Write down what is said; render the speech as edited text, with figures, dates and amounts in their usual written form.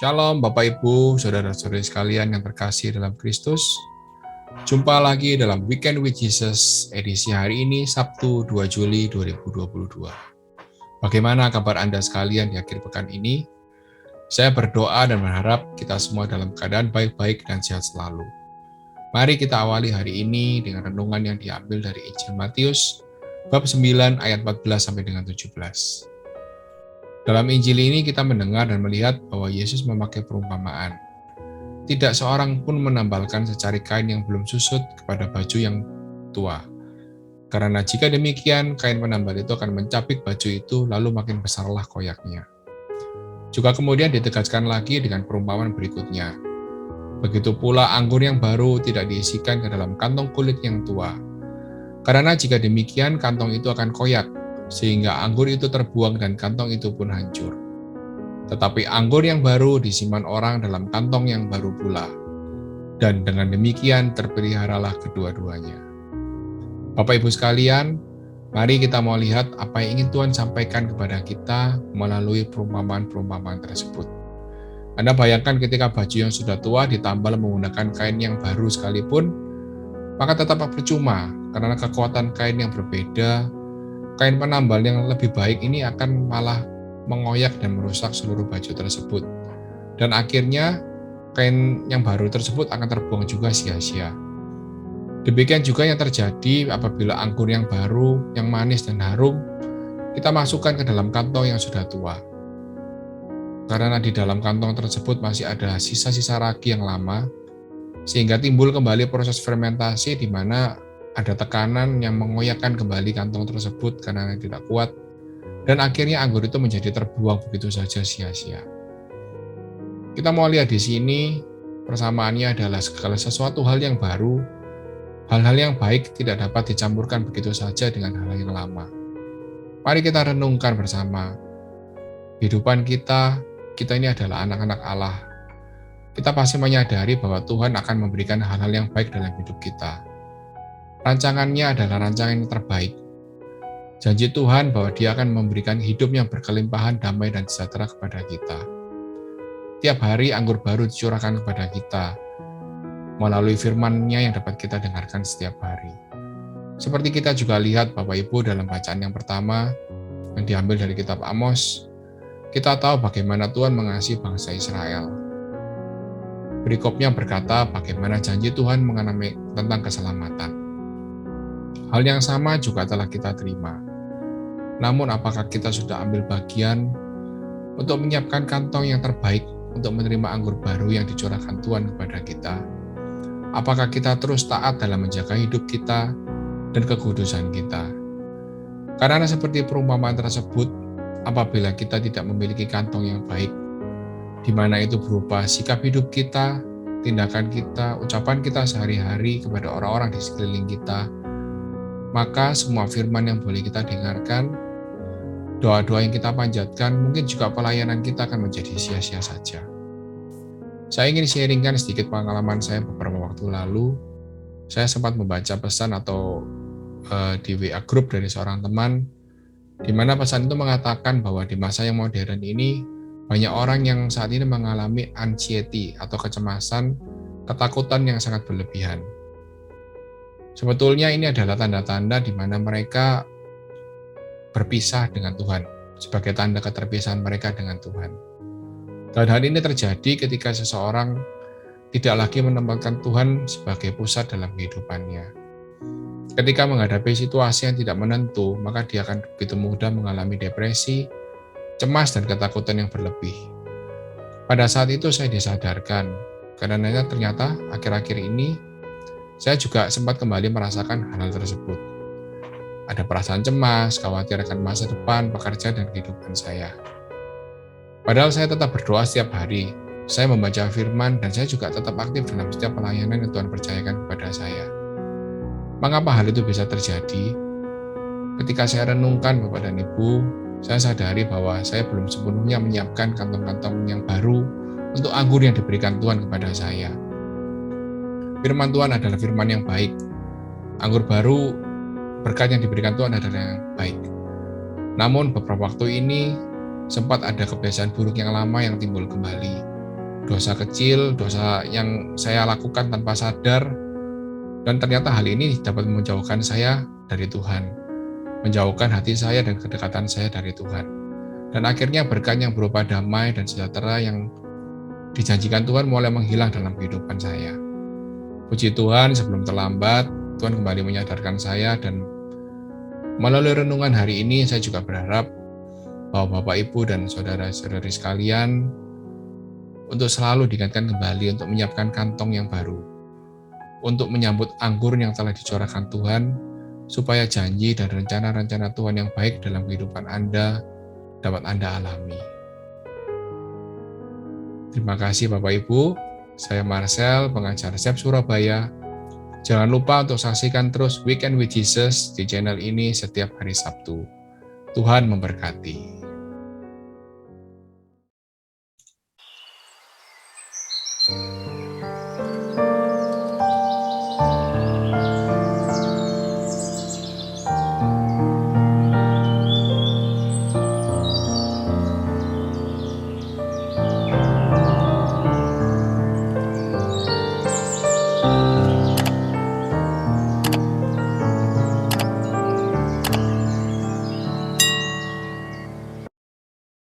Shalom Bapak Ibu, Saudara-saudari sekalian yang terkasih dalam Kristus. Jumpa lagi dalam Weekend with Jesus edisi hari ini Sabtu 2 Juli 2022. Bagaimana kabar Anda sekalian di akhir pekan ini? Saya berdoa dan berharap kita semua dalam keadaan baik-baik dan sehat selalu. Mari kita awali hari ini dengan renungan yang diambil dari Injil Matius bab 9 ayat 14 sampai dengan 17. Dalam Injil ini kita mendengar dan melihat bahwa Yesus memakai perumpamaan. Tidak seorang pun menambalkan secari kain yang belum susut kepada baju yang tua. Karena jika demikian, kain penambal itu akan mencapik baju itu lalu makin besarlah koyaknya. Juga kemudian ditegaskan lagi dengan perumpamaan berikutnya. Begitu pula anggur yang baru tidak diisikan ke dalam kantong kulit yang tua. Karena jika demikian, kantong itu akan koyak, sehingga anggur itu terbuang dan kantong itu pun hancur. Tetapi anggur yang baru disimpan orang dalam kantong yang baru pula. Dan dengan demikian terpeliharalah kedua-duanya. Bapak Ibu sekalian, mari kita mau lihat apa yang ingin Tuhan sampaikan kepada kita melalui perumpamaan-perumpamaan tersebut. Anda bayangkan ketika baju yang sudah tua ditambal menggunakan kain yang baru sekalipun, maka tetap percuma karena kekuatan kain yang berbeda. Kain penambal yang lebih baik ini akan malah mengoyak dan merusak seluruh baju tersebut. Dan akhirnya kain yang baru tersebut akan terbuang juga sia-sia. Demikian juga yang terjadi apabila anggur yang baru, yang manis dan harum, kita masukkan ke dalam kantong yang sudah tua. Karena di dalam kantong tersebut masih ada sisa-sisa ragi yang lama, sehingga timbul kembali proses fermentasi di mana ada tekanan yang mengoyakkan kembali kantong tersebut karena tidak kuat, dan akhirnya anggur itu menjadi terbuang begitu saja sia-sia. Kita mau lihat di sini, persamaannya adalah segala sesuatu hal yang baru, hal-hal yang baik tidak dapat dicampurkan begitu saja dengan hal yang lama. Mari kita renungkan bersama. Kehidupan kita ini adalah anak-anak Allah. Kita pasti menyadari bahwa Tuhan akan memberikan hal-hal yang baik dalam hidup kita. Rancangannya adalah rancangan yang terbaik. Janji Tuhan bahwa Dia akan memberikan hidup yang berkelimpahan, damai, dan sejahtera kepada kita. Tiap hari anggur baru dicurahkan kepada kita melalui firman-Nya yang dapat kita dengarkan setiap hari. Seperti kita juga lihat Bapak Ibu dalam bacaan yang pertama yang diambil dari kitab Amos, kita tahu bagaimana Tuhan mengasihi bangsa Israel. Perikopnya berkata bagaimana janji Tuhan mengenai tentang keselamatan. Hal yang sama juga telah kita terima. Namun apakah kita sudah ambil bagian untuk menyiapkan kantong yang terbaik untuk menerima anggur baru yang dicurahkan Tuhan kepada kita? Apakah kita terus taat dalam menjaga hidup kita dan kekudusan kita? Karena seperti perumpamaan tersebut, apabila kita tidak memiliki kantong yang baik, di mana itu berupa sikap hidup kita, tindakan kita, ucapan kita sehari-hari kepada orang-orang di sekeliling kita, maka semua firman yang boleh kita dengarkan, doa-doa yang kita panjatkan, mungkin juga pelayanan kita akan menjadi sia-sia saja. Saya ingin sharingkan sedikit pengalaman saya beberapa waktu lalu. Saya sempat membaca pesan atau di WA group dari seorang teman, di mana pesan itu mengatakan bahwa di masa yang modern ini, banyak orang yang saat ini mengalami anxiety atau kecemasan, ketakutan yang sangat berlebihan. Sebetulnya ini adalah tanda-tanda di mana mereka berpisah dengan Tuhan, sebagai tanda keterpisahan mereka dengan Tuhan. Dan hal ini terjadi ketika seseorang tidak lagi menempatkan Tuhan sebagai pusat dalam kehidupannya. Ketika menghadapi situasi yang tidak menentu, maka dia akan begitu mudah mengalami depresi, cemas, dan ketakutan yang berlebih. Pada saat itu saya disadarkan, karena ternyata akhir-akhir ini saya juga sempat kembali merasakan hal tersebut. Ada perasaan cemas, khawatir akan masa depan, pekerjaan, dan kehidupan saya. Padahal saya tetap berdoa setiap hari. saya membaca firman dan saya juga tetap aktif dalam setiap pelayanan yang Tuhan percayakan kepada saya. Mengapa hal itu bisa terjadi? Ketika saya renungkan Bapak dan Ibu, saya sadari bahwa saya belum sepenuhnya menyiapkan kantong-kantong yang baru untuk anggur yang diberikan Tuhan kepada saya. Firman Tuhan adalah firman yang baik. Anggur baru, berkat yang diberikan Tuhan adalah yang baik. Namun beberapa waktu ini sempat ada kebiasaan buruk yang lama yang timbul kembali. Dosa kecil, dosa yang saya lakukan tanpa sadar, dan ternyata hal ini dapat menjauhkan saya dari Tuhan, menjauhkan hati saya dan kedekatan saya dari Tuhan. Dan akhirnya berkat yang berupa damai dan sejahtera yang dijanjikan Tuhan mulai menghilang dalam kehidupan saya. Puji Tuhan, sebelum terlambat, Tuhan kembali menyadarkan saya, dan melalui renungan hari ini saya juga berharap bahwa Bapak, Ibu, dan saudara-saudari sekalian untuk selalu diingatkan kembali untuk menyiapkan kantong yang baru, untuk menyambut anggur yang telah dicorakkan Tuhan, supaya janji dan rencana-rencana Tuhan yang baik dalam kehidupan Anda dapat Anda alami. Terima kasih Bapak Ibu, saya Marcel, pengajar SEP Surabaya. Jangan lupa untuk saksikan terus Weekend with Jesus di channel ini setiap hari Sabtu. Tuhan memberkati.